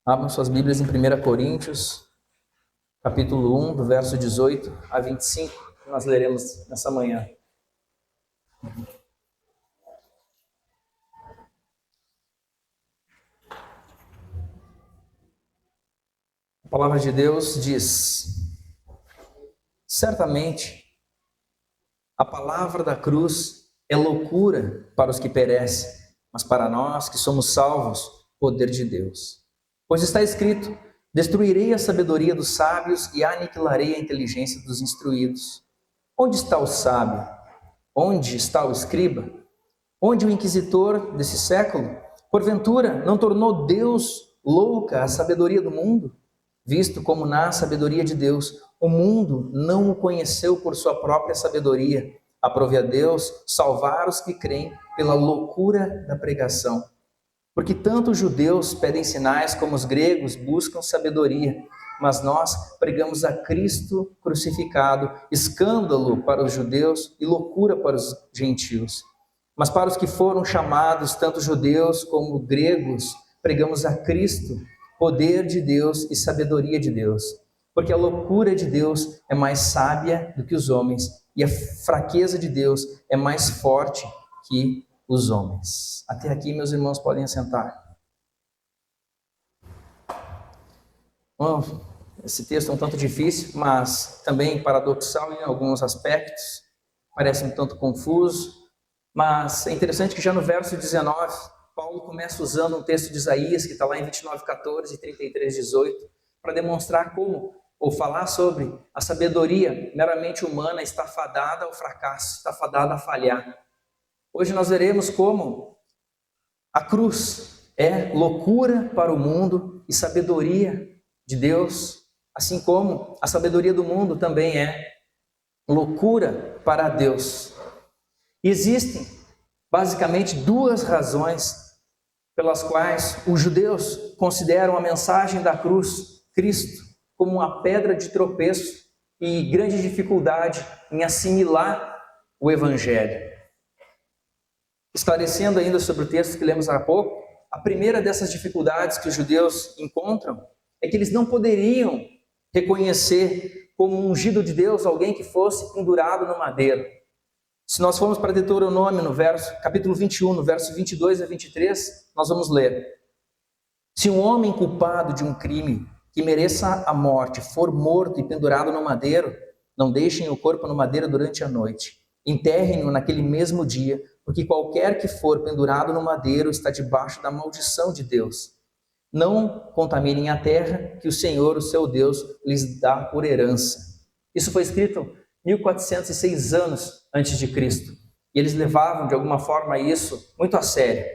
Abram suas Bíblias em 1 Coríntios, capítulo 1, do verso 18 a 25, que nós leremos nessa manhã. A palavra de Deus diz: certamente a palavra da cruz é loucura para os que perecem, mas para nós que somos salvos, poder de Deus. Pois está escrito: destruirei a sabedoria dos sábios e aniquilarei a inteligência dos instruídos. Onde está o sábio? Onde está o escriba? Onde o inquisitor desse século? Porventura não tornou Deus louca a sabedoria do mundo? Visto como na sabedoria de Deus, o mundo não o conheceu por sua própria sabedoria, aprove a Deus salvar os que creem pela loucura da pregação. Porque tanto os judeus pedem sinais como os gregos buscam sabedoria, mas nós pregamos a Cristo crucificado, escândalo para os judeus e loucura para os gentios. Mas para os que foram chamados, tanto judeus como gregos, pregamos a Cristo, poder de Deus e sabedoria de Deus. Porque a loucura de Deus é mais sábia do que os homens, e a fraqueza de Deus é mais forte que os homens. Até aqui, meus irmãos, podem assentar. Bom, esse texto é um tanto difícil, mas também paradoxal em alguns aspectos. Parece um tanto confuso, mas é interessante que já no verso 19, Paulo começa usando um texto de Isaías, que está lá em 29:14 e 33:18, para demonstrar como, ou falar sobre a sabedoria meramente humana está fadada ao fracasso, está fadada a falhar. Hoje nós veremos como a cruz é loucura para o mundo e sabedoria de Deus, assim como a sabedoria do mundo também é loucura para Deus. E existem basicamente duas razões pelas quais os judeus consideram a mensagem da cruz, Cristo, como uma pedra de tropeço e grande dificuldade em assimilar o Evangelho. Esclarecendo ainda sobre o texto que lemos há pouco, a primeira dessas dificuldades que os judeus encontram é que eles não poderiam reconhecer como ungido de Deus alguém que fosse pendurado no madeiro. Se nós formos para Deuteronômio, capítulo 21, no verso 22 a 23, nós vamos ler: se um homem culpado de um crime que mereça a morte for morto e pendurado no madeiro, não deixem o corpo no madeiro durante a noite. Enterrem-no naquele mesmo dia, porque qualquer que for pendurado no madeiro está debaixo da maldição de Deus. Não contaminem a terra que o Senhor, o seu Deus, lhes dá por herança. Isso foi escrito 1406 anos antes de Cristo. E eles levavam, de alguma forma, isso muito a sério.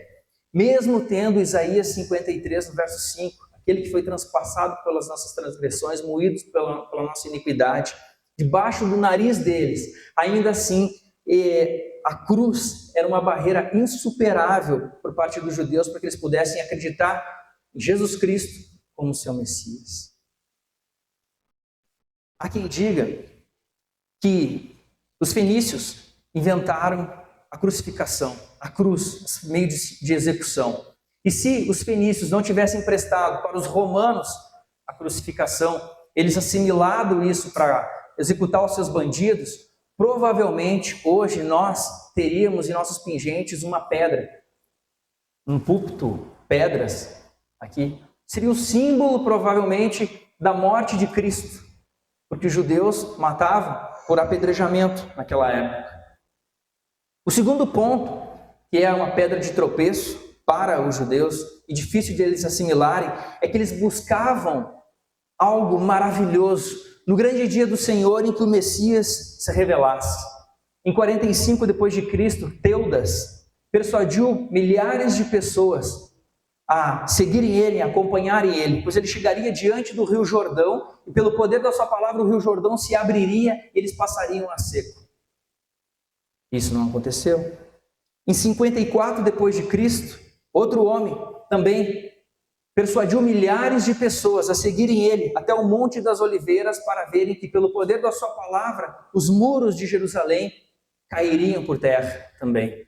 Mesmo tendo Isaías 53, no verso 5, aquele que foi transpassado pelas nossas transgressões, moídos pela nossa iniquidade, debaixo do nariz deles, ainda assim, a cruz era uma barreira insuperável por parte dos judeus para que eles pudessem acreditar em Jesus Cristo como seu Messias. Há quem diga que os fenícios inventaram a crucificação, a cruz, meio de execução. E se os fenícios não tivessem prestado para os romanos a crucificação, eles assimilado isso para executar os seus bandidos, provavelmente hoje nós teríamos em nossos pingentes uma pedra, um púlpito, pedras aqui. Seria o símbolo provavelmente da morte de Cristo, porque os judeus matavam por apedrejamento naquela época. O segundo ponto, que é uma pedra de tropeço para os judeus e difícil de eles assimilarem, é que eles buscavam algo maravilhoso no grande dia do Senhor em que o Messias se revelasse. Em 45 depois de Cristo, Teudas persuadiu milhares de pessoas a seguirem ele, a acompanharem ele, pois ele chegaria diante do Rio Jordão e pelo poder da sua palavra o Rio Jordão se abriria e eles passariam a seco. Isso não aconteceu. Em 54 depois de Cristo, outro homem também persuadiu milhares de pessoas a seguirem ele até o Monte das Oliveiras para verem que pelo poder da sua palavra os muros de Jerusalém cairiam por terra também.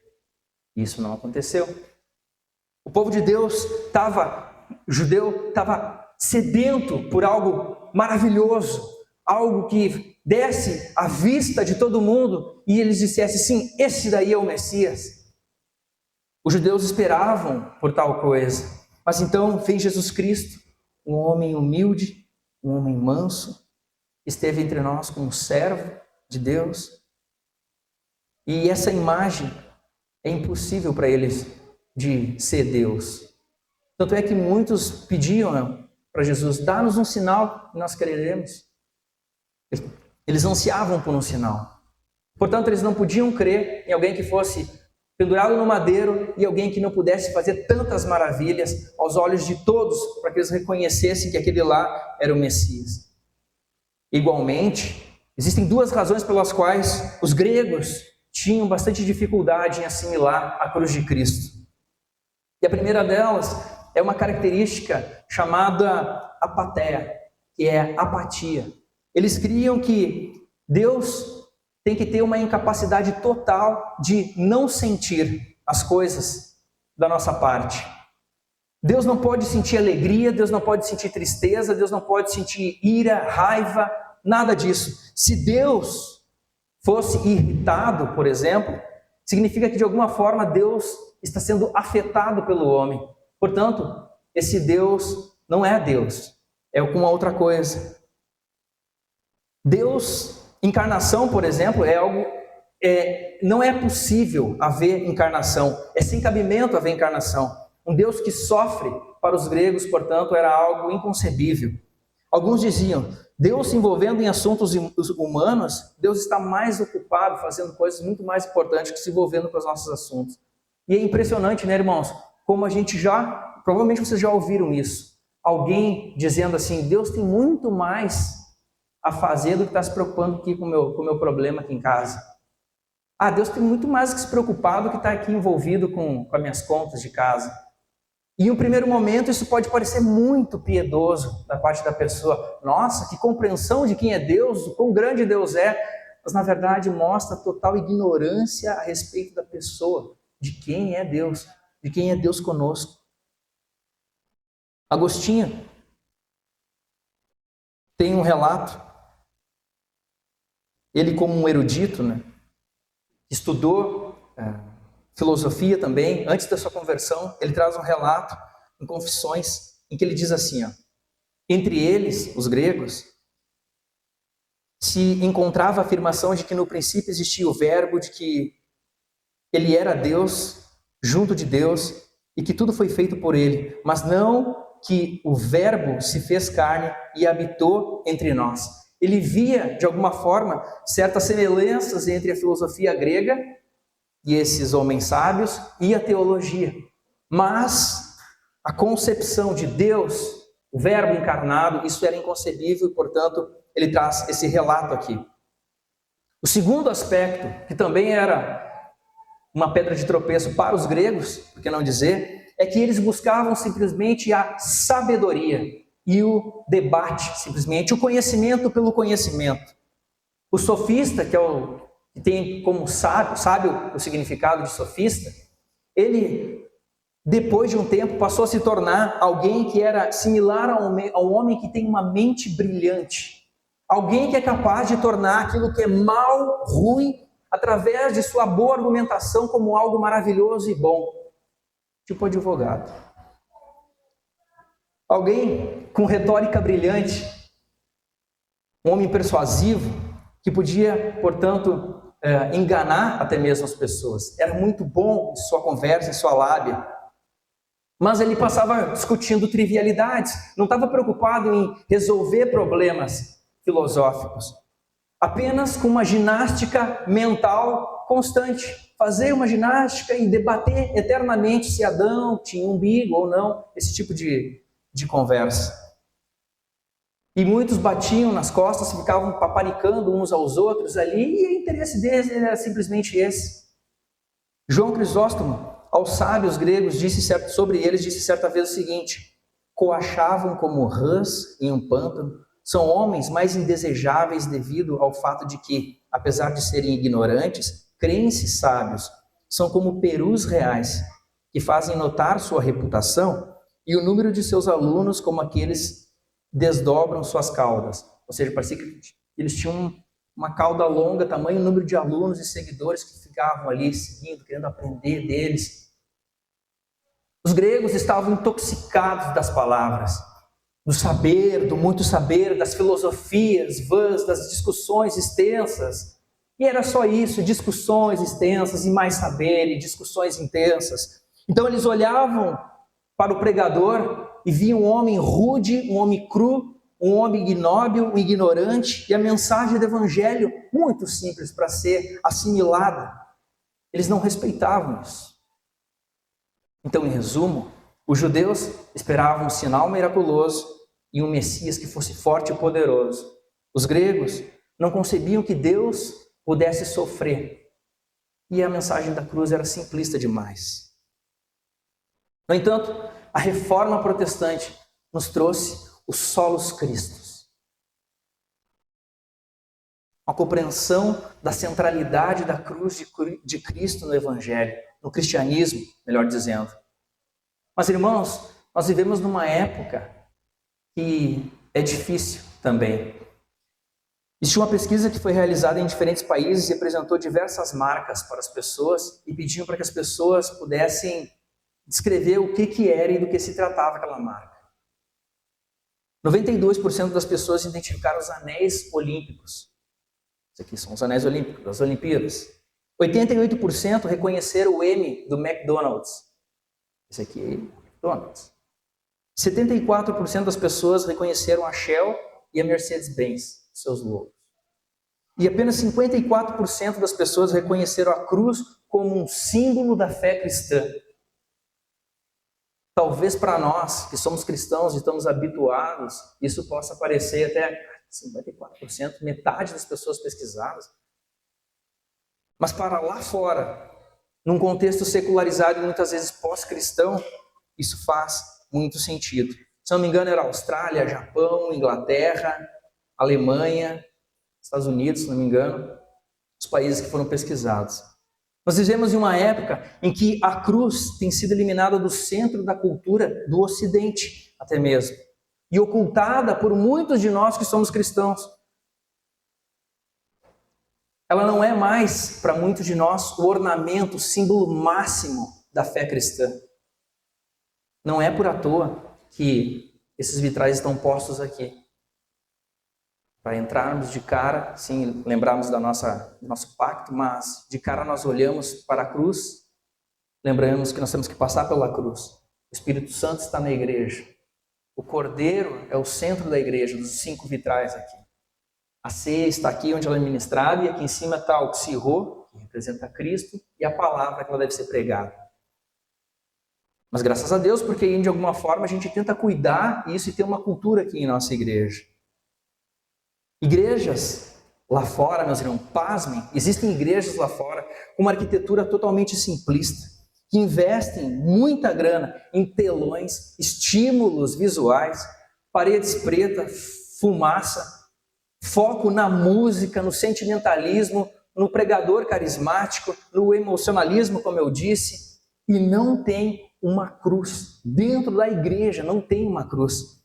Isso não aconteceu. O povo de Deus estava judeu estava sedento por algo maravilhoso, algo que desse à vista de todo mundo e eles dissessem, sim, esse daí é o Messias. Os judeus esperavam por tal coisa, mas então vem Jesus Cristo, um homem humilde, um homem manso, esteve entre nós como servo de Deus, e essa imagem é impossível para eles de ser Deus. Tanto é que muitos pediam para Jesus, dá-nos um sinal e nós creremos. Eles ansiavam por um sinal. Portanto, eles não podiam crer em alguém que fosse pendurado no madeiro e alguém que não pudesse fazer tantas maravilhas aos olhos de todos, para que eles reconhecessem que aquele lá era o Messias. Igualmente, existem duas razões pelas quais os gregos tinham bastante dificuldade em assimilar a cruz de Cristo. E a primeira delas é uma característica chamada apatia, que é apatia. Eles criam que Deus tem que ter uma incapacidade total de não sentir as coisas da nossa parte. Deus não pode sentir alegria, Deus não pode sentir tristeza, Deus não pode sentir ira, raiva, nada disso. Se Deus fosse irritado, por exemplo, significa que de alguma forma Deus está sendo afetado pelo homem. Portanto, esse Deus não é Deus, é uma outra coisa. Deus, encarnação, por exemplo, é algo, não é possível haver encarnação, é sem cabimento haver encarnação. Um Deus que sofre, para os gregos, portanto, era algo inconcebível. Alguns diziam, Deus se envolvendo em assuntos humanos, Deus está mais ocupado fazendo coisas muito mais importantes que se envolvendo com os nossos assuntos. E é impressionante, né, irmãos? Como a gente provavelmente vocês já ouviram isso. Alguém dizendo assim, Deus tem muito mais a fazer do que está se preocupando aqui com o meu problema aqui em casa. Ah, Deus tem muito mais que se preocupar do que está aqui envolvido com as minhas contas de casa. E em um primeiro momento isso pode parecer muito piedoso da parte da pessoa. Nossa, que compreensão de quem é Deus, o quão grande Deus é. Mas na verdade mostra total ignorância a respeito da pessoa, de quem é Deus, de quem é Deus conosco. Agostinho tem um relato, ele como um erudito, né, estudou filosofia também, antes da sua conversão, ele traz um relato em Confissões, em que ele diz assim, ó, entre eles, os gregos, se encontrava a afirmação de que no princípio existia o verbo, de que ele era Deus, junto de Deus, e que tudo foi feito por ele, mas não que o verbo se fez carne e habitou entre nós. Ele via, de alguma forma, certas semelhanças entre a filosofia grega e esses homens sábios e a teologia. Mas a concepção de Deus, o verbo encarnado, isso era inconcebível e, portanto, ele traz esse relato aqui. O segundo aspecto, que também era uma pedra de tropeço para os gregos, por que não dizer, é que eles buscavam simplesmente a sabedoria e o debate, simplesmente o conhecimento pelo conhecimento. O sofista, que tem como sábio o significado de sofista, ele, depois de um tempo, passou a se tornar alguém que era similar ao homem que tem uma mente brilhante. Alguém que é capaz de tornar aquilo que é mal, ruim, através de sua boa argumentação, como algo maravilhoso e bom. Tipo advogado. Alguém com retórica brilhante, um homem persuasivo, que podia, portanto, enganar até mesmo as pessoas. Era muito bom em sua conversa, em sua lábia. Mas ele passava discutindo trivialidades, não estava preocupado em resolver problemas filosóficos. Apenas com uma ginástica mental constante. Fazer uma ginástica e debater eternamente se Adão tinha umbigo ou não, esse tipo de conversa. E muitos batiam nas costas, ficavam paparicando uns aos outros ali, e o interesse deles era simplesmente esse. João Crisóstomo, aos sábios gregos, sobre eles, disse certa vez o seguinte: coachavam como rãs em um pântano, são homens mais indesejáveis devido ao fato de que, apesar de serem ignorantes, creem-se sábios, são como perus reais, que fazem notar sua reputação e o número de seus alunos como aqueles desdobram suas caudas. Ou seja, parecia que eles tinham uma cauda longa, tamanho número de alunos e seguidores que ficavam ali seguindo, querendo aprender deles. Os gregos estavam intoxicados das palavras, do saber, do muito saber, das filosofias vãs, das discussões extensas. E era só isso, discussões extensas e mais saber e discussões intensas. Então eles olhavam para o pregador e viam um homem rude, um homem cru, um homem ignóbil, um ignorante, e a mensagem do evangelho muito simples para ser assimilada. Eles não respeitavam isso. Então, em resumo, os judeus esperavam um sinal miraculoso e um Messias que fosse forte e poderoso. Os gregos não concebiam que Deus pudesse sofrer. E a mensagem da cruz era simplista demais. No entanto, a reforma protestante nos trouxe os solos Cristos. Uma compreensão da centralidade da cruz de Cristo no Evangelho, no cristianismo, melhor dizendo. Mas, irmãos, nós vivemos numa época que é difícil também. Existe uma pesquisa que foi realizada em diferentes países e apresentou diversas marcas para as pessoas e pediam para que as pessoas pudessem descrever o que era e do que se tratava aquela marca. 92% das pessoas identificaram os anéis olímpicos. Isso aqui são os anéis olímpicos, das Olimpíadas. 88% reconheceram o M do McDonald's. Esse aqui é McDonald's. 74% das pessoas reconheceram a Shell e a Mercedes-Benz, seus logos. E apenas 54% das pessoas reconheceram a cruz como um símbolo da fé cristã. Talvez para nós, que somos cristãos e estamos habituados, isso possa parecer até 54%, metade das pessoas pesquisadas. Mas para lá fora, num contexto secularizado e muitas vezes pós-cristão, isso faz muito sentido. Se não me engano, era Austrália, Japão, Inglaterra, Alemanha, Estados Unidos, se não me engano, os países que foram pesquisados. Nós vivemos em uma época em que a cruz tem sido eliminada do centro da cultura do Ocidente, até mesmo, e ocultada por muitos de nós que somos cristãos. Ela não é mais, para muitos de nós, o ornamento, o símbolo máximo da fé cristã. Não é por à toa que esses vitrais estão postos aqui. Para entrarmos de cara, sim, lembrarmos do nosso pacto, mas de cara nós olhamos para a cruz, lembramos que nós temos que passar pela cruz. O Espírito Santo está na igreja. O Cordeiro é o centro da igreja, dos 5 vitrais aqui. A ceia está aqui onde ela é ministrada e aqui em cima está o Xirô, que representa Cristo, e a palavra que ela deve ser pregada. Mas graças a Deus, porque de alguma forma a gente tenta cuidar isso e ter uma cultura aqui em nossa igreja. Igrejas lá fora, meus irmãos, pasmem, existem igrejas lá fora com uma arquitetura totalmente simplista, que investem muita grana em telões, estímulos visuais, paredes pretas, fumaça, foco na música, no sentimentalismo, no pregador carismático, no emocionalismo, como eu disse, e não tem uma cruz. Dentro da igreja não tem uma cruz.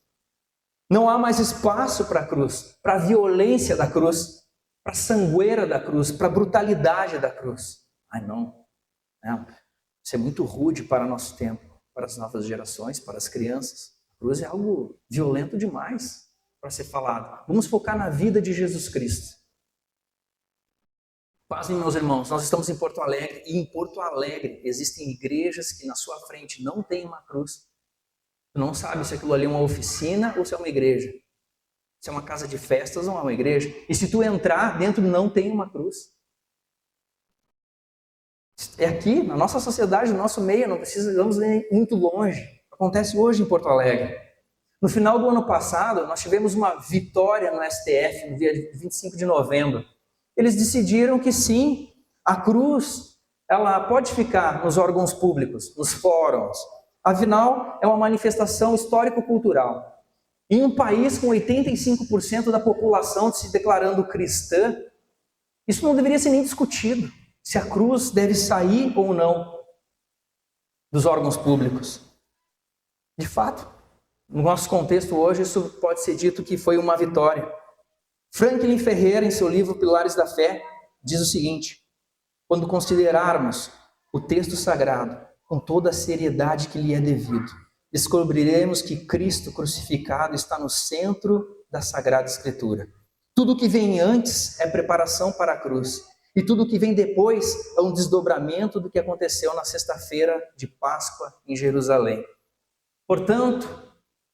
Não há mais espaço para a cruz, para a violência da cruz, para a sangueira da cruz, para a brutalidade da cruz. Ai, não. Isso é muito rude para o nosso tempo, para as novas gerações, para as crianças. A cruz é algo violento demais para ser falado. Vamos focar na vida de Jesus Cristo. Pasmem, meus irmãos, nós estamos em Porto Alegre e em Porto Alegre existem igrejas que na sua frente não tem uma cruz. Tu não sabe se aquilo ali é uma oficina ou se é uma igreja. Se é uma casa de festas ou é uma igreja. E se tu entrar, dentro não tem uma cruz. É aqui, na nossa sociedade, no nosso meio, não precisamos ir muito longe. Acontece hoje em Porto Alegre. No final do ano passado, nós tivemos uma vitória no STF, no dia 25 de novembro. Eles decidiram que sim, a cruz, ela pode ficar nos órgãos públicos, nos fóruns. Afinal, é uma manifestação histórico-cultural. Em um país com 85% da população se declarando cristã, isso não deveria ser nem discutido, se a cruz deve sair ou não dos órgãos públicos. De fato, no nosso contexto hoje, isso pode ser dito que foi uma vitória. Franklin Ferreira, em seu livro Pilares da Fé, diz o seguinte: quando considerarmos o texto sagrado com toda a seriedade que lhe é devido, descobriremos que Cristo crucificado está no centro da Sagrada Escritura. Tudo que vem antes é preparação para a cruz, e tudo que vem depois é um desdobramento do que aconteceu na sexta-feira de Páscoa em Jerusalém. Portanto,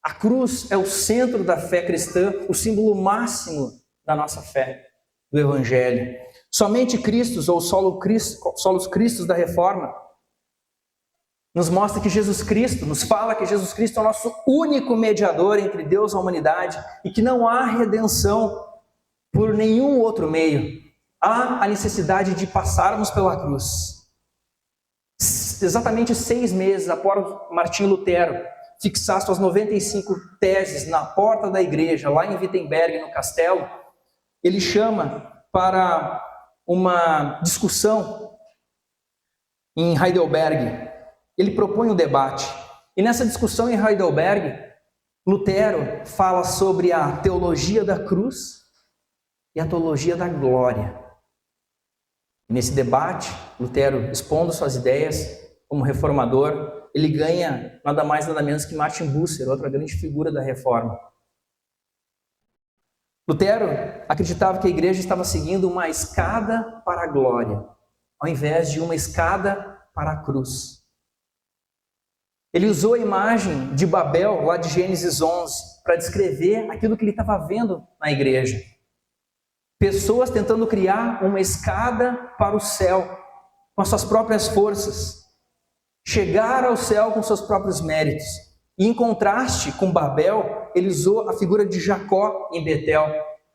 a cruz é o centro da fé cristã, o símbolo máximo da nossa fé, do Evangelho. Somente Cristo, ou solos Cristos da Reforma, nos mostra que Jesus Cristo, nos fala que Jesus Cristo é o nosso único mediador entre Deus e a humanidade e que não há redenção por nenhum outro meio. Há a necessidade de passarmos pela cruz. Exatamente 6 meses após Martinho Lutero fixar suas 95 teses na porta da igreja, lá em Wittenberg, no castelo, ele chama para uma discussão em Heidelberg. Ele propõe um debate. E nessa discussão em Heidelberg, Lutero fala sobre a teologia da cruz e a teologia da glória. Nesse debate, Lutero, expondo suas ideias como reformador, ele ganha nada mais nada menos que Martin Bucer, outra grande figura da reforma. Lutero acreditava que a igreja estava seguindo uma escada para a glória, ao invés de uma escada para a cruz. Ele usou a imagem de Babel, lá de Gênesis 11, para descrever aquilo que ele estava vendo na igreja. Pessoas tentando criar uma escada para o céu, com as suas próprias forças. Chegar ao céu com seus próprios méritos. E em contraste com Babel, ele usou a figura de Jacó em Betel,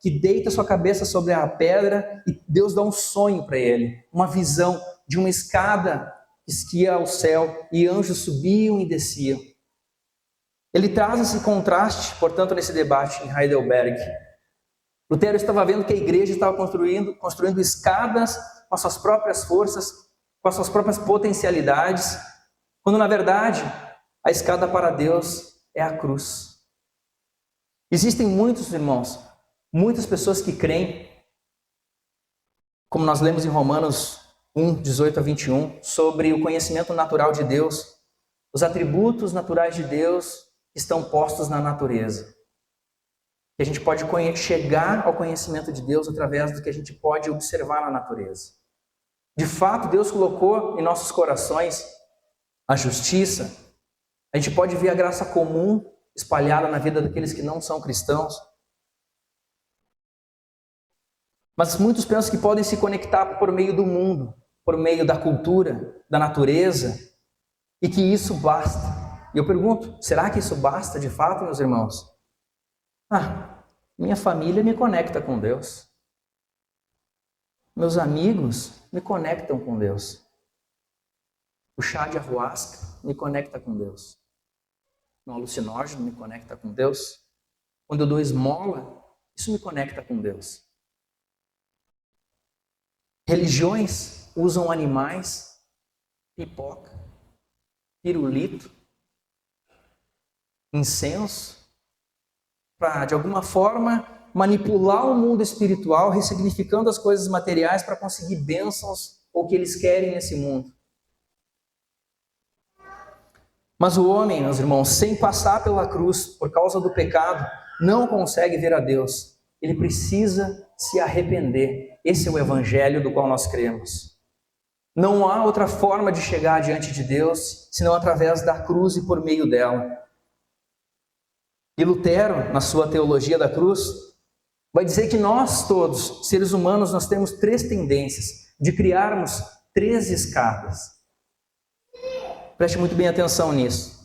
que deita sua cabeça sobre a pedra e Deus dá um sonho para ele, uma visão de uma escada que ia ao céu e anjos subiam e desciam. Ele traz esse contraste, portanto, nesse debate em Heidelberg. Lutero estava vendo que a igreja estava construindo escadas com as suas próprias forças, com as suas próprias potencialidades, quando na verdade a escada para Deus é a cruz. Existem muitos irmãos, muitas pessoas que creem, como nós lemos em Romanos 1, 18 a 21, sobre o conhecimento natural de Deus, os atributos naturais de Deus estão postos na natureza. Que a gente pode chegar ao conhecimento de Deus através do que a gente pode observar na natureza. De fato, Deus colocou em nossos corações a justiça. A gente pode ver a graça comum espalhada na vida daqueles que não são cristãos. Mas muitos pensam que podem se conectar por meio do mundo, por meio da cultura, da natureza, e que isso basta. E eu pergunto, será que isso basta de fato, meus irmãos? Minha família me conecta com Deus. Meus amigos me conectam com Deus. O chá de ayahuasca me conecta com Deus. O alucinógeno me conecta com Deus. Quando eu dou esmola, isso me conecta com Deus. Religiões usam animais, pipoca, pirulito, incenso, para, de alguma forma, manipular o mundo espiritual, ressignificando as coisas materiais para conseguir bênçãos ou o que eles querem nesse mundo. Mas o homem, meus irmãos, sem passar pela cruz por causa do pecado, não consegue ver a Deus. Ele precisa se arrepender. Esse é o evangelho do qual nós cremos. Não há outra forma de chegar diante de Deus, senão através da cruz e por meio dela. E Lutero, na sua teologia da cruz, vai dizer que nós todos, seres humanos, nós temos 3 tendências de criarmos 3 escadas. Preste muito bem atenção nisso.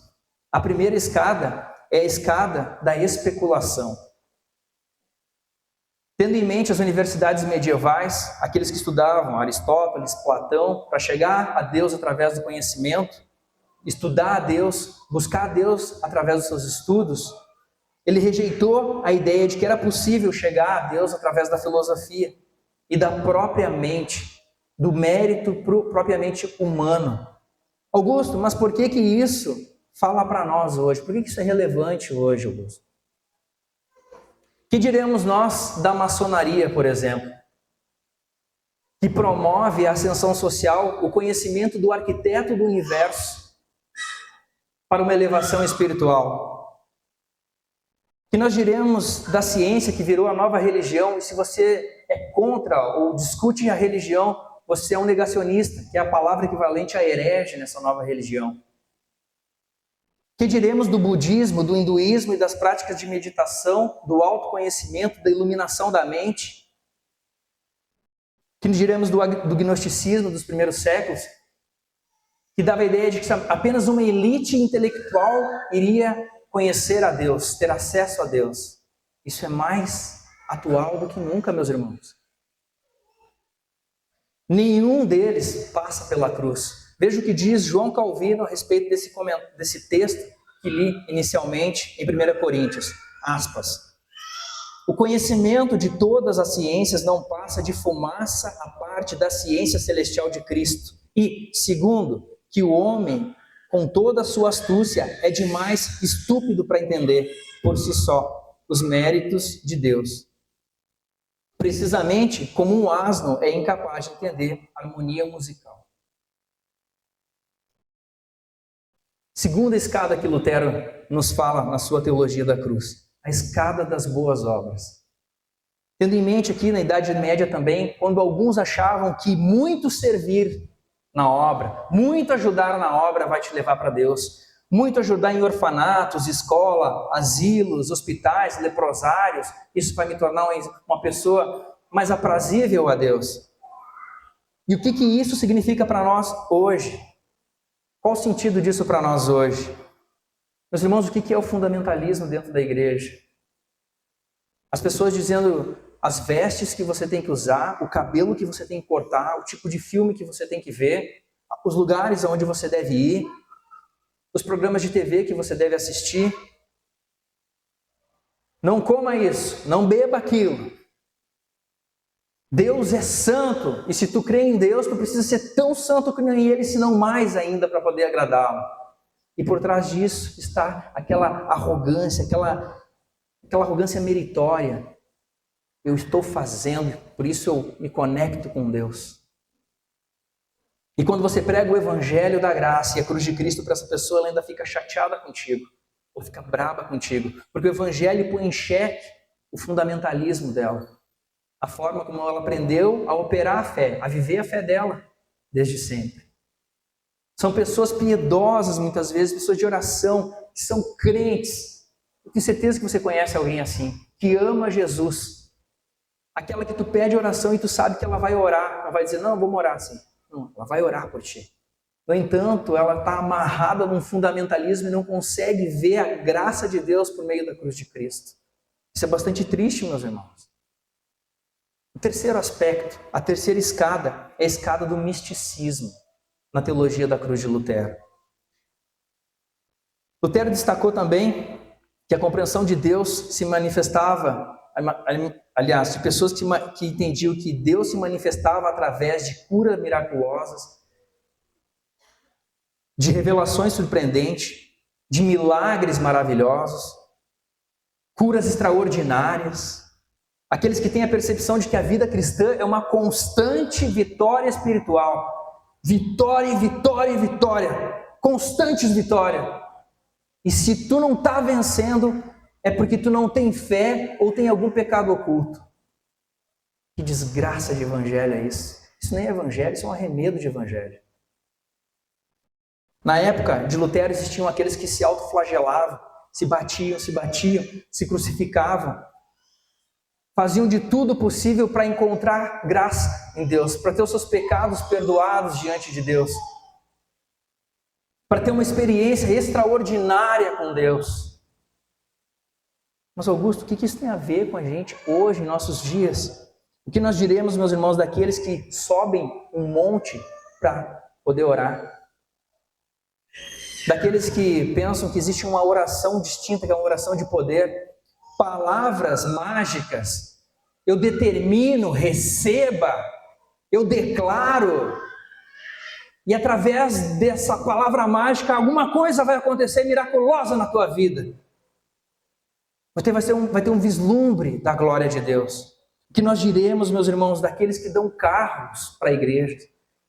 A primeira escada é a escada da especulação. Tendo em mente as universidades medievais, aqueles que estudavam Aristóteles, Platão, para chegar a Deus através do conhecimento, estudar a Deus, buscar a Deus através dos seus estudos, ele rejeitou a ideia de que era possível chegar a Deus através da filosofia e da própria mente, do mérito propriamente humano. Augusto, mas por que isso fala para nós hoje? Por que isso é relevante hoje, Augusto? Que diremos nós da maçonaria, por exemplo, que promove a ascensão social, o conhecimento do arquiteto do universo para uma elevação espiritual? Que nós diremos da ciência, que virou a nova religião, e se você é contra ou discute a religião, você é um negacionista, que é a palavra equivalente a herege nessa nova religião. Que diremos do budismo, do hinduísmo e das práticas de meditação, do autoconhecimento, da iluminação da mente? Que diremos do gnosticismo dos primeiros séculos, que dava a ideia de que apenas uma elite intelectual iria conhecer a Deus, ter acesso a Deus? Isso é mais atual do que nunca, meus irmãos. Nenhum deles passa pela cruz. Veja o que diz João Calvino a respeito desse texto que li inicialmente em 1 Coríntios. Aspas. O conhecimento de todas as ciências não passa de fumaça à parte da ciência celestial de Cristo. E, segundo, que o homem, com toda a sua astúcia, é demais estúpido para entender, por si só, os méritos de Deus. Precisamente como um asno é incapaz de entender harmonia musical. Segunda escada que Lutero nos fala na sua teologia da cruz, a escada das boas obras. Tendo em mente aqui na Idade Média também, quando alguns achavam que muito servir na obra, muito ajudar na obra vai te levar para Deus, muito ajudar em orfanatos, escola, asilos, hospitais, leprosários, isso vai me tornar uma pessoa mais aprazível a Deus. E o que isso significa para nós hoje? Qual o sentido disso para nós hoje? Meus irmãos, o que é o fundamentalismo dentro da igreja? As pessoas dizendo as vestes que você tem que usar, o cabelo que você tem que cortar, o tipo de filme que você tem que ver, os lugares aonde você deve ir, os programas de TV que você deve assistir. Não coma isso, não beba aquilo. Deus é santo, e se tu crê em Deus, tu precisa ser tão santo como Ele, se não mais ainda, para poder agradá-lo. E por trás disso está aquela arrogância, aquela arrogância meritória. Eu estou fazendo, por isso eu me conecto com Deus. E quando você prega o evangelho da graça e a cruz de Cristo para essa pessoa, ela ainda fica chateada contigo, ou fica braba contigo, porque o evangelho põe em xeque o fundamentalismo dela, a forma como ela aprendeu a operar a fé, a viver a fé dela desde sempre. São pessoas piedosas, muitas vezes, pessoas de oração, que são crentes. Eu tenho certeza que você conhece alguém assim, que ama Jesus. Aquela que tu pede oração e tu sabe que ela vai orar, ela vai dizer, não, vamos orar assim. Não, ela vai orar por ti. No entanto, ela está amarrada num fundamentalismo e não consegue ver a graça de Deus por meio da cruz de Cristo. Isso é bastante triste, meus irmãos. O terceiro aspecto, a terceira escada, é a escada do misticismo na teologia da cruz de Lutero. Lutero destacou também que a compreensão de Deus se manifestava, aliás, de pessoas que entendiam que Deus se manifestava através de curas miraculosas, de revelações surpreendentes, de milagres maravilhosos, curas extraordinárias. Aqueles que têm a percepção de que a vida cristã é uma constante vitória espiritual. Vitória, vitória, vitória. Constantes vitórias. E se tu não está vencendo, é porque tu não tem fé ou tem algum pecado oculto. Que desgraça de evangelho é isso? Isso nem é evangelho, isso é um arremedo de evangelho. Na época de Lutero existiam aqueles que se autoflagelavam, se batiam, se crucificavam. Faziam de tudo possível para encontrar graça em Deus, para ter os seus pecados perdoados diante de Deus, para ter uma experiência extraordinária com Deus. Mas Augusto, o que isso tem a ver com a gente hoje, em nossos dias? O que nós diremos, meus irmãos, daqueles que sobem um monte para poder orar? Daqueles que pensam que existe uma oração distinta, que é uma oração de poder, palavras mágicas, eu determino, receba, eu declaro. E através dessa palavra mágica, alguma coisa vai acontecer miraculosa na tua vida. Vai ter um vislumbre da glória de Deus. O que nós diremos, meus irmãos, daqueles que dão carros para a igreja,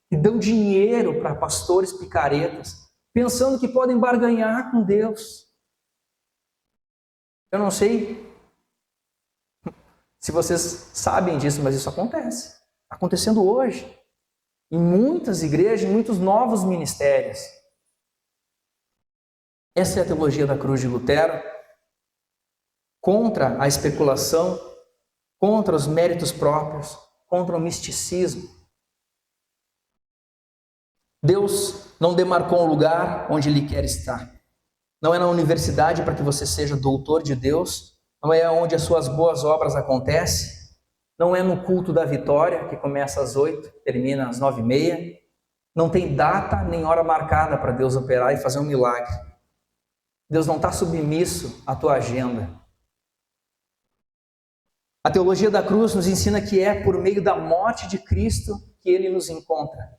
que dão dinheiro para pastores picaretas, pensando que podem barganhar com Deus. Eu não sei se vocês sabem disso, mas isso acontece. Está acontecendo hoje. Em muitas igrejas, em muitos novos ministérios. Essa é a teologia da cruz de Lutero, contra a especulação, contra os méritos próprios, contra o misticismo. Deus não demarcou um lugar onde Ele quer estar. Não é na universidade para que você seja doutor de Deus, não é onde as suas boas obras acontecem, não é no culto da vitória, que começa às 8, termina às 9h30. Não tem data nem hora marcada para Deus operar e fazer um milagre. Deus não está submisso à tua agenda. A teologia da cruz nos ensina que é por meio da morte de Cristo que Ele nos encontra.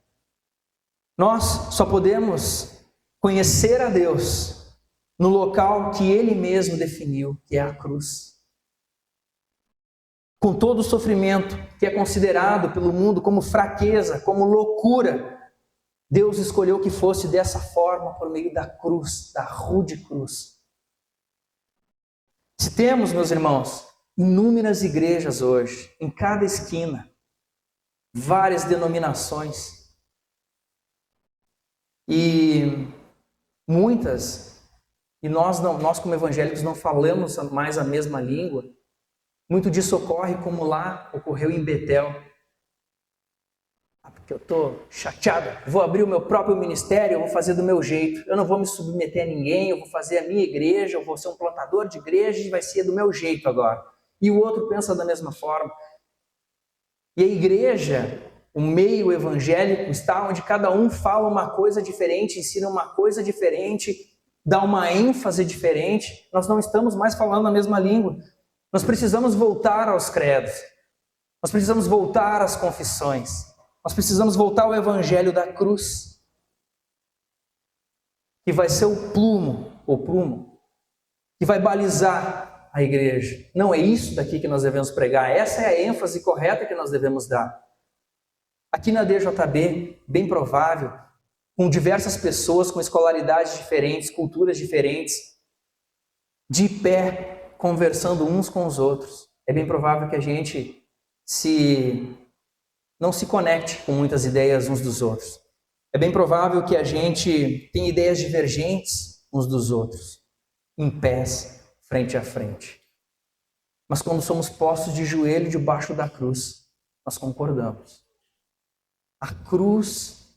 Nós só podemos conhecer a Deus no local que Ele mesmo definiu, que é a cruz. Com todo o sofrimento que é considerado pelo mundo como fraqueza, como loucura, Deus escolheu que fosse dessa forma, por meio da cruz, da rude cruz. Se temos, meus irmãos, inúmeras igrejas hoje, em cada esquina, várias denominações, e muitas, e nós como evangélicos não falamos mais a mesma língua. Muito disso ocorre como lá ocorreu em Betel. Porque eu estou chateado, vou abrir o meu próprio ministério, eu vou fazer do meu jeito, eu não vou me submeter a ninguém, eu vou fazer a minha igreja, eu vou ser um plantador de igreja e vai ser do meu jeito agora. E o outro pensa da mesma forma. E a igreja, o meio evangélico, está onde cada um fala uma coisa diferente, ensina uma coisa diferente, dá uma ênfase diferente. Nós não estamos mais falando a mesma língua. Nós precisamos voltar aos credos. Nós precisamos voltar às confissões. Nós precisamos voltar ao evangelho da cruz, que vai ser o prumo, que vai balizar a igreja. Não é isso daqui que nós devemos pregar. Essa é a ênfase correta que nós devemos dar. Aqui na DJB, bem provável, com diversas pessoas com escolaridades diferentes, culturas diferentes, de pé, conversando uns com os outros. É bem provável que a gente não se conecte com muitas ideias uns dos outros. É bem provável que a gente tenha ideias divergentes uns dos outros, em pés, frente a frente. Mas quando somos postos de joelho debaixo da cruz, nós concordamos. A cruz,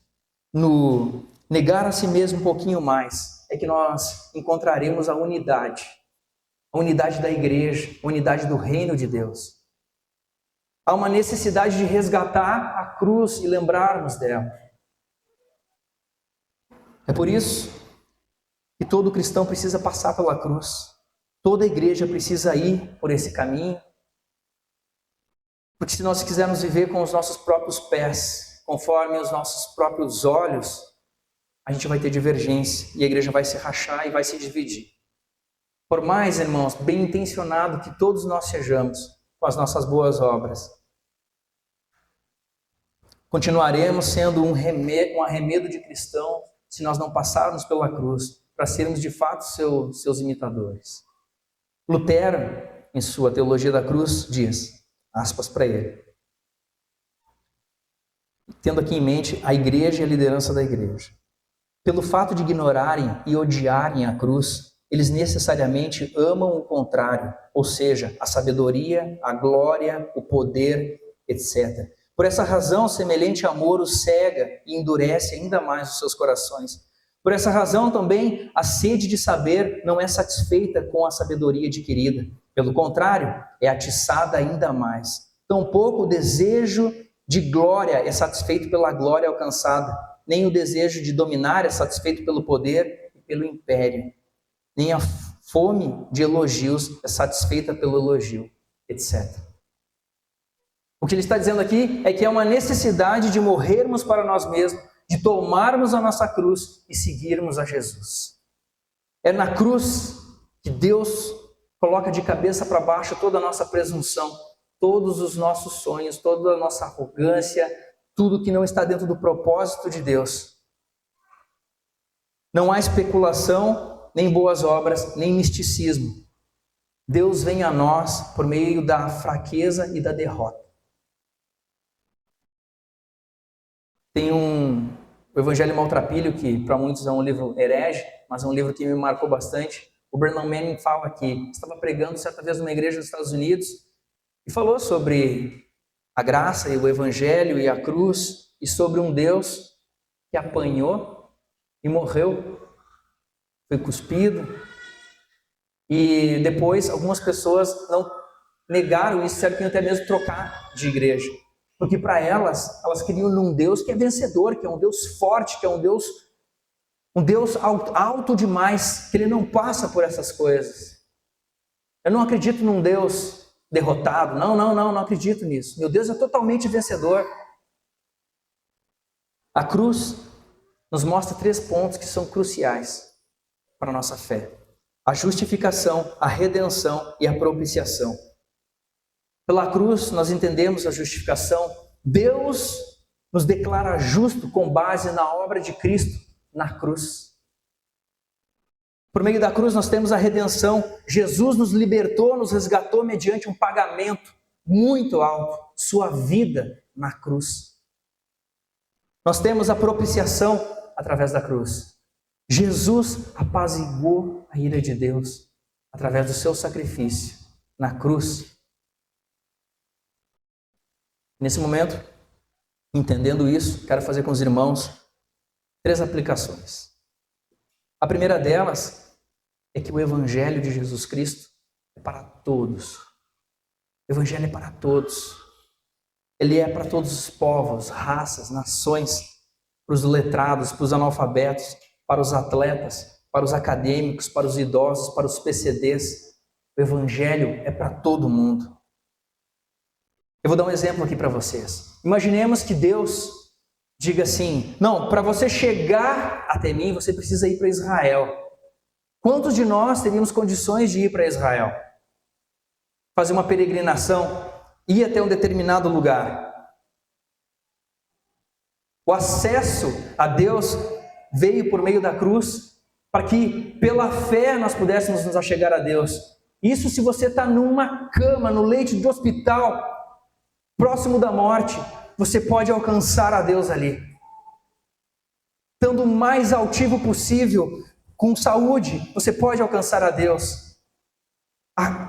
no negar a si mesmo um pouquinho mais, é que nós encontraremos a unidade da igreja, a unidade do reino de Deus. Há uma necessidade de resgatar a cruz e lembrarmos dela. É por isso que todo cristão precisa passar pela cruz. Toda igreja precisa ir por esse caminho. Porque se nós quisermos viver com os nossos próprios pés, conforme os nossos próprios olhos, a gente vai ter divergência e a igreja vai se rachar e vai se dividir. Por mais, irmãos, bem intencionado que todos nós sejamos com as nossas boas obras, continuaremos sendo um arremedo de cristão se nós não passarmos pela cruz, para sermos de fato seus imitadores. Lutero, em sua teologia da cruz, diz, aspas para ele, tendo aqui em mente a igreja e a liderança da igreja, pelo fato de ignorarem e odiarem a cruz, eles necessariamente amam o contrário, ou seja, a sabedoria, a glória, o poder, etc. Por essa razão, semelhante amor os cega e endurece ainda mais os seus corações. Por essa razão também, a sede de saber não é satisfeita com a sabedoria adquirida. Pelo contrário, é atiçada ainda mais. Tampouco o desejo de glória é satisfeito pela glória alcançada, nem o desejo de dominar é satisfeito pelo poder e pelo império. Nem a fome de elogios é satisfeita pelo elogio, etc. O que ele está dizendo aqui é que é uma necessidade de morrermos para nós mesmos, de tomarmos a nossa cruz e seguirmos a Jesus. É na cruz que Deus coloca de cabeça para baixo toda a nossa presunção, todos os nossos sonhos, toda a nossa arrogância, tudo que não está dentro do propósito de Deus. Não há especulação, nem boas obras, nem misticismo. Deus vem a nós por meio da fraqueza e da derrota. Tem o Evangelho Maltrapilho, que para muitos é um livro herege, mas é um livro que me marcou bastante. O Bernard Manning fala que estava pregando certa vez numa igreja dos Estados Unidos e falou sobre a graça e o Evangelho e a cruz e sobre um Deus que apanhou e morreu, foi cuspido. E depois algumas pessoas não negaram isso, disseram que iam até mesmo trocar de igreja. Porque para elas queriam num Deus que é vencedor, que é um Deus forte, que é um Deus alto demais, que ele não passa por essas coisas. Eu não acredito num Deus derrotado, não acredito nisso. Meu Deus é totalmente vencedor. A cruz nos mostra 3 pontos que são cruciais para a nossa fé: a justificação, a redenção e a propiciação. Pela cruz nós entendemos a justificação. Deus nos declara justo com base na obra de Cristo na cruz. Por meio da cruz nós temos a redenção. Jesus nos libertou, nos resgatou mediante um pagamento muito alto, sua vida na cruz. Nós temos a propiciação através da cruz. Jesus apaziguou a ira de Deus através do seu sacrifício na cruz. Nesse momento, entendendo isso, quero fazer com os irmãos 3 aplicações. A primeira delas é que o Evangelho de Jesus Cristo é para todos. O Evangelho é para todos. Ele é para todos os povos, raças, nações, para os letrados, para os analfabetos, para os atletas, para os acadêmicos, para os idosos, para os PCDs. O Evangelho é para todo mundo. Eu vou dar um exemplo aqui para vocês. Imaginemos que Deus diga assim: não, para você chegar até mim, você precisa ir para Israel. Quantos de nós teríamos condições de ir para Israel? Fazer uma peregrinação, ir até um determinado lugar. O acesso a Deus veio por meio da cruz, para que pela fé nós pudéssemos nos achegar a Deus. Isso se você está numa cama, no leito de hospital, próximo da morte, você pode alcançar a Deus ali. Estando o mais altivo possível, com saúde, você pode alcançar a Deus.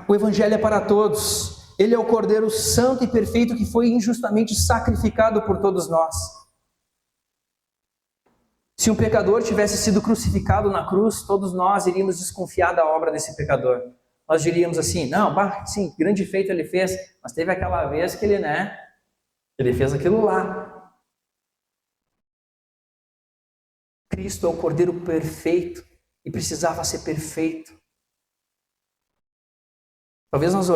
O Evangelho é para todos. Ele é o Cordeiro Santo e Perfeito que foi injustamente sacrificado por todos nós. Se um pecador tivesse sido crucificado na cruz, todos nós iríamos desconfiar da obra desse pecador. Nós diríamos assim: não, sim, grande feito ele fez, mas teve aquela vez que ele fez aquilo lá. Cristo é o Cordeiro perfeito e precisava ser perfeito. Talvez nós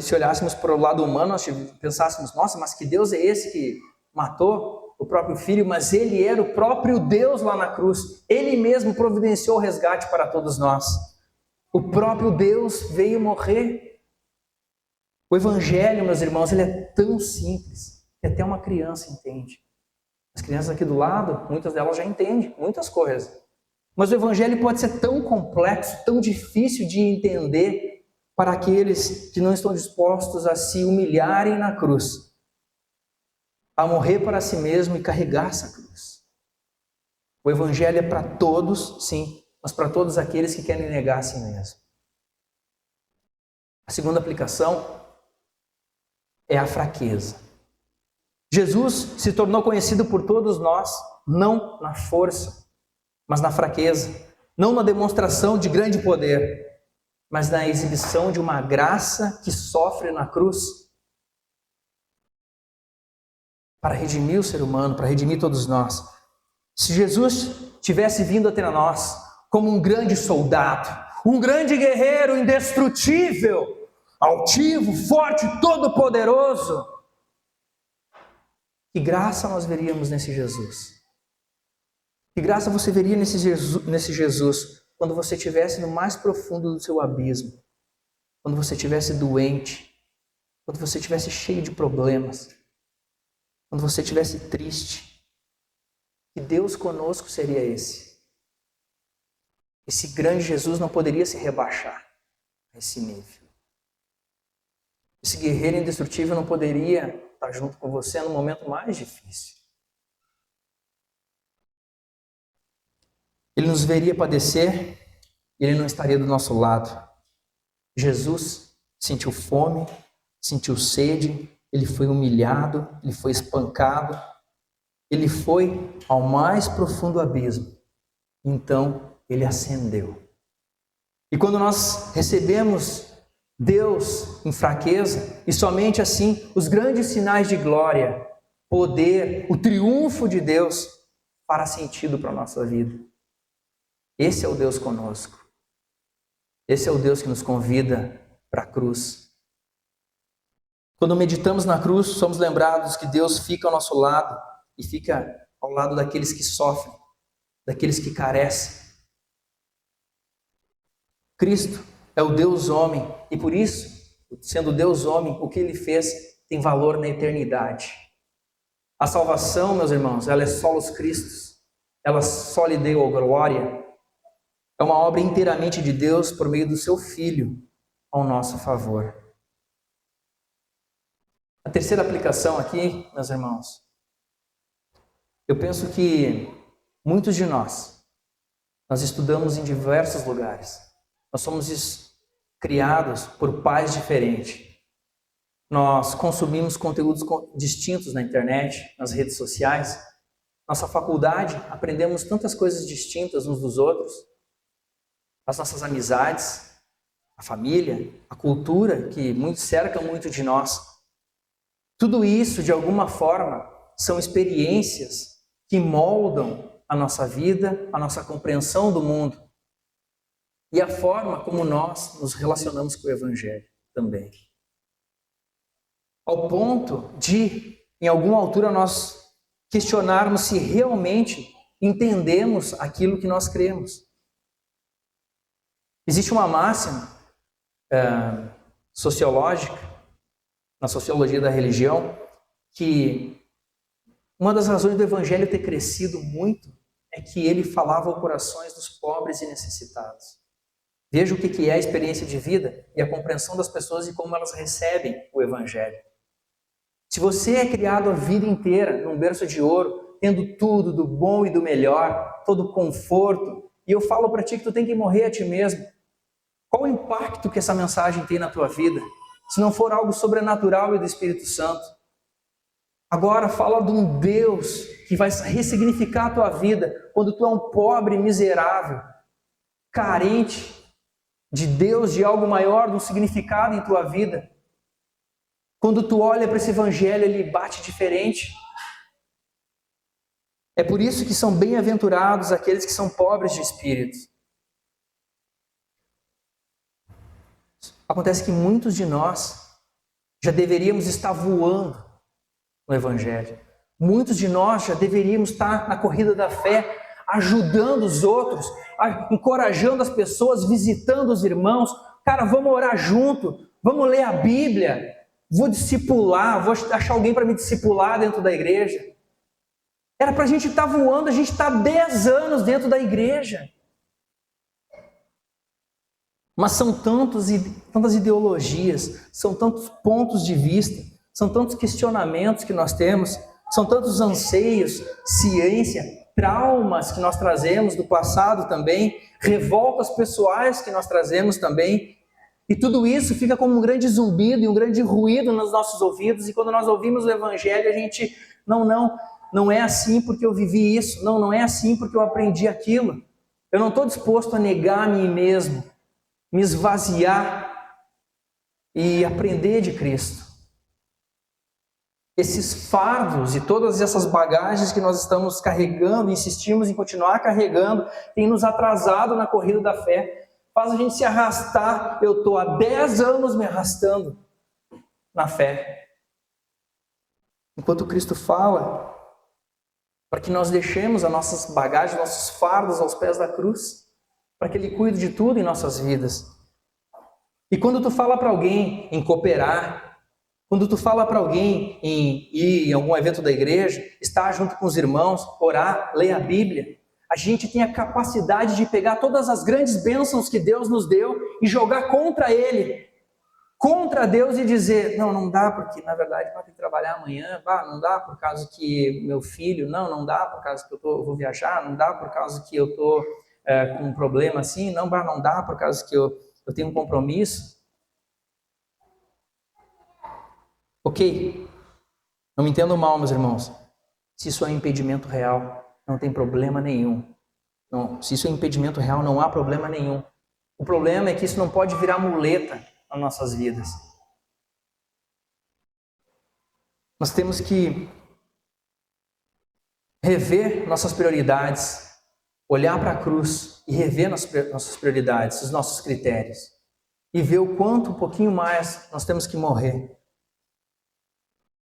se olhássemos para o lado humano, nós pensássemos: nossa, mas que Deus é esse que matou o próprio Filho? Mas Ele era o próprio Deus lá na cruz. Ele mesmo providenciou o resgate para todos nós. O próprio Deus veio morrer. O Evangelho, meus irmãos, ele é tão simples que até uma criança entende. As crianças aqui do lado, muitas delas já entendem muitas coisas. Mas o Evangelho pode ser tão complexo, tão difícil de entender para aqueles que não estão dispostos a se humilharem na cruz, a morrer para si mesmo e carregar essa cruz. O Evangelho é para todos, sim, mas para todos aqueles que querem negar a si mesmo. A segunda aplicação é a fraqueza. Jesus se tornou conhecido por todos nós, não na força, mas na fraqueza. Não na demonstração de grande poder, mas na exibição de uma graça que sofre na cruz para redimir o ser humano, para redimir todos nós. Se Jesus tivesse vindo até nós como um grande soldado, um grande guerreiro indestrutível, altivo, forte, todo-poderoso, que graça nós veríamos nesse Jesus? Que graça você veria nesse Jesus quando você estivesse no mais profundo do seu abismo, quando você estivesse doente, quando você estivesse cheio de problemas, quando você estivesse triste. Que Deus conosco seria esse. Esse grande Jesus não poderia se rebaixar a esse nível. Esse guerreiro indestrutível não poderia estar junto com você no momento mais difícil. Ele nos veria padecer e ele não estaria do nosso lado. Jesus sentiu fome, sentiu sede, ele foi humilhado, ele foi espancado, ele foi ao mais profundo abismo. Então, ele ascendeu. E quando nós recebemos Deus em fraqueza, e somente assim os grandes sinais de glória, poder, o triunfo de Deus fará sentido para a nossa vida. Esse é o Deus conosco. Esse é o Deus que nos convida para a cruz. Quando meditamos na cruz, somos lembrados que Deus fica ao nosso lado e fica ao lado daqueles que sofrem, daqueles que carecem. Cristo é o Deus homem e por isso, sendo Deus homem, o que ele fez tem valor na eternidade. A salvação, meus irmãos, ela é solos Christus, ela só lhe deu a glória. É uma obra inteiramente de Deus por meio do seu Filho ao nosso favor. A terceira aplicação aqui, meus irmãos, eu penso que muitos de nós estudamos em diversos lugares. Nós somos criados por pais diferentes. Nós consumimos conteúdos distintos na internet, nas redes sociais. Nossa faculdade, aprendemos tantas coisas distintas uns dos outros. As nossas amizades, a família, a cultura que cerca muito de nós. Tudo isso, de alguma forma, são experiências que moldam a nossa vida, a nossa compreensão do mundo e a forma como nós nos relacionamos com o Evangelho também. Ao ponto de, em alguma altura, nós questionarmos se realmente entendemos aquilo que nós cremos. Existe uma máxima sociológica, na sociologia da religião, que uma das razões do Evangelho ter crescido muito é que ele falava aos corações dos pobres e necessitados. Veja o que é a experiência de vida e a compreensão das pessoas e como elas recebem o Evangelho. Se você é criado a vida inteira num berço de ouro, tendo tudo do bom e do melhor, todo o conforto, e eu falo para ti que tu tem que morrer a ti mesmo, qual o impacto que essa mensagem tem na tua vida, se não for algo sobrenatural e do Espírito Santo? Agora fala de um Deus que vai ressignificar a tua vida quando tu é um pobre, miserável, carente de Deus, de algo maior, de um significado em tua vida. Quando tu olha para esse Evangelho, ele bate diferente. É por isso que são bem-aventurados aqueles que são pobres de espírito. Acontece que muitos de nós já deveríamos estar voando no Evangelho. Muitos de nós já deveríamos estar na corrida da fé, ajudando os outros, encorajando as pessoas, visitando os irmãos. Cara, vamos orar junto, vamos ler a Bíblia, vou discipular, vou achar alguém para me discipular dentro da igreja. Era para a gente estar voando, a gente está há 10 anos dentro da igreja. Mas são tantas ideologias, são tantos pontos de vista, são tantos questionamentos que nós temos, são tantos anseios, ciência, traumas que nós trazemos do passado também, revoltas pessoais que nós trazemos também, e tudo isso fica como um grande zumbido e um grande ruído nos nossos ouvidos, e quando nós ouvimos o Evangelho, a gente, não é assim porque eu vivi isso, não é assim porque eu aprendi aquilo, eu não estou disposto a negar a mim mesmo, me esvaziar e aprender de Cristo. Esses fardos e todas essas bagagens que nós estamos carregando, insistimos em continuar carregando, tem nos atrasado na corrida da fé, faz a gente se arrastar. Eu estou há 10 anos me arrastando na fé. Enquanto Cristo fala para que nós deixemos as nossas bagagens, nossos fardos aos pés da cruz, para que Ele cuide de tudo em nossas vidas. E quando tu fala para alguém em cooperar, quando tu fala para alguém em ir em algum evento da igreja, estar junto com os irmãos, orar, ler a Bíblia, a gente tem a capacidade de pegar todas as grandes bênçãos que Deus nos deu e jogar contra Ele, contra Deus, e dizer, não dá porque na verdade vai ter que trabalhar amanhã, não dá por causa que meu filho, não dá por causa que eu vou viajar, não dá por causa que eu estou com um problema assim, não dá por causa que eu tenho um compromisso. Ok, não me entendam mal, meus irmãos, se isso é um impedimento real, não tem problema nenhum. Não, se isso é impedimento real, não há problema nenhum. O problema é que isso não pode virar muleta nas nossas vidas. Nós temos que rever nossas prioridades, olhar para a cruz e rever nossas prioridades, os nossos critérios, e ver o quanto, um pouquinho mais, nós temos que morrer.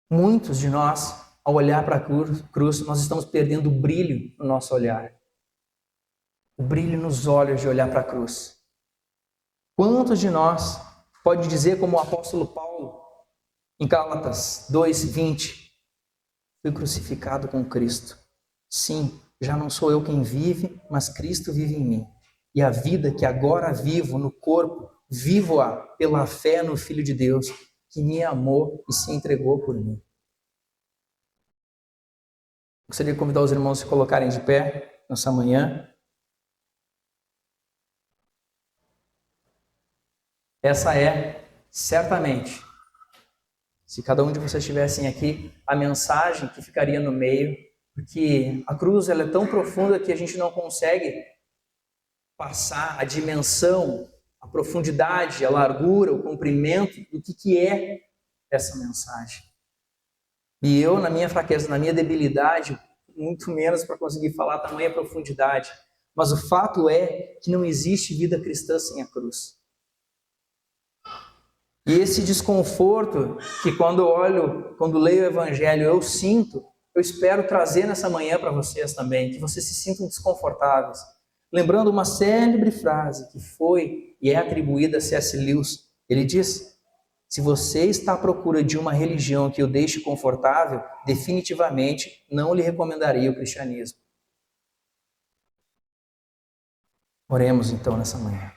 Muitos de nós, ao olhar para a cruz, nós estamos perdendo o brilho no nosso olhar. O brilho nos olhos de olhar para a cruz. Quantos de nós pode dizer como o apóstolo Paulo, em Gálatas 2:20, fui crucificado com Cristo. Sim, já não sou eu quem vive, mas Cristo vive em mim. E a vida que agora vivo no corpo, vivo-a pela fé no Filho de Deus, que me amou e se entregou por mim. Gostaria de convidar os irmãos a se colocarem de pé nessa manhã. Essa é, certamente, se cada um de vocês estivessem aqui, a mensagem que ficaria no meio, porque a cruz ela é tão profunda que a gente não consegue passar a dimensão, a profundidade, a largura, o comprimento do que é essa mensagem. E eu, na minha fraqueza, na minha debilidade, muito menos para conseguir falar tamanha profundidade. Mas o fato é que não existe vida cristã sem a cruz. E esse desconforto que quando leio o Evangelho, eu sinto, eu espero trazer nessa manhã para vocês também, que vocês se sintam desconfortáveis. Lembrando uma célebre frase que foi e é atribuída a C.S. Lewis. Ele diz: se você está à procura de uma religião que o deixe confortável, definitivamente não lhe recomendaria o cristianismo. Oremos então nessa manhã.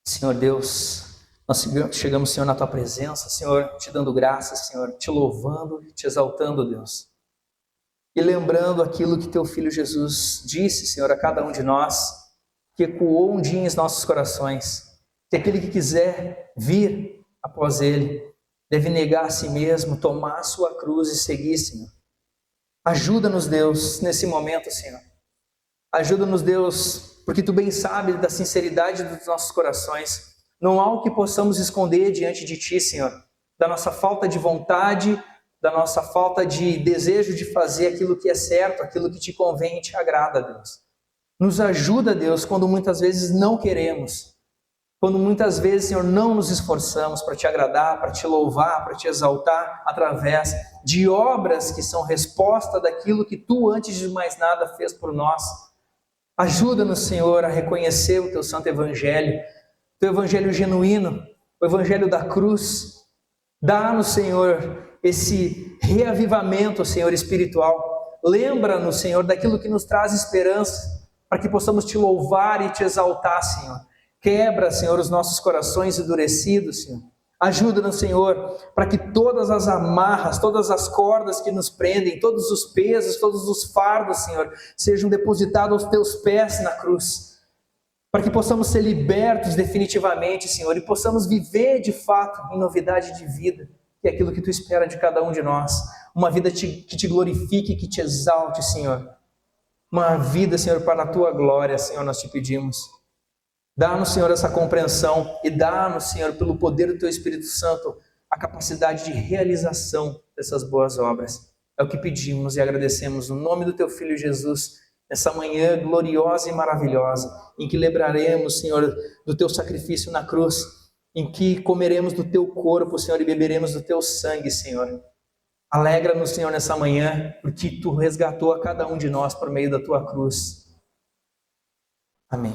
Senhor Deus, nós chegamos, Senhor, na Tua presença, Senhor, te dando graças, Senhor, te louvando, te exaltando, Deus. E lembrando aquilo que Teu Filho Jesus disse, Senhor, a cada um de nós, que ecoou um dia em nossos corações, que aquele que quiser vir após Ele, deve negar a si mesmo, tomar a sua cruz e seguir, Senhor. Ajuda-nos, Deus, nesse momento, Senhor. Ajuda-nos, Deus, porque Tu bem sabes da sinceridade dos nossos corações. Não há o que possamos esconder diante de Ti, Senhor, da nossa falta de vontade, da nossa falta de desejo de fazer aquilo que é certo, aquilo que Te convém e Te agrada, Deus. Nos ajuda, Deus, quando muitas vezes não queremos, quando muitas vezes, Senhor, não nos esforçamos para Te agradar, para Te louvar, para Te exaltar, através de obras que são resposta daquilo que Tu, antes de mais nada, fez por nós. Ajuda-nos, Senhor, a reconhecer o Teu santo Evangelho, Teu Evangelho genuíno, o Evangelho da cruz. Dá-nos, Senhor, esse reavivamento, Senhor, espiritual. Lembra-nos, Senhor, daquilo que nos traz esperança, para que possamos Te louvar e Te exaltar, Senhor. Quebra, Senhor, os nossos corações endurecidos, Senhor. Ajuda-nos, Senhor, para que todas as amarras, todas as cordas que nos prendem, todos os pesos, todos os fardos, Senhor, sejam depositados aos Teus pés na cruz. Para que possamos ser libertos definitivamente, Senhor, e possamos viver de fato em novidade de vida, que é aquilo que Tu espera de cada um de nós. Uma vida que Te glorifique, que Te exalte, Senhor. Uma vida, Senhor, para a Tua glória, Senhor, nós Te pedimos. Dá-nos, Senhor, essa compreensão e dá-nos, Senhor, pelo poder do Teu Espírito Santo, a capacidade de realização dessas boas obras. É o que pedimos e agradecemos no nome do Teu Filho Jesus, nessa manhã gloriosa e maravilhosa, em que lembraremos, Senhor, do Teu sacrifício na cruz, em que comeremos do Teu corpo, Senhor, e beberemos do Teu sangue, Senhor. Alegra no Senhor nessa manhã, porque tu resgatou a cada um de nós por meio da tua cruz. Amém.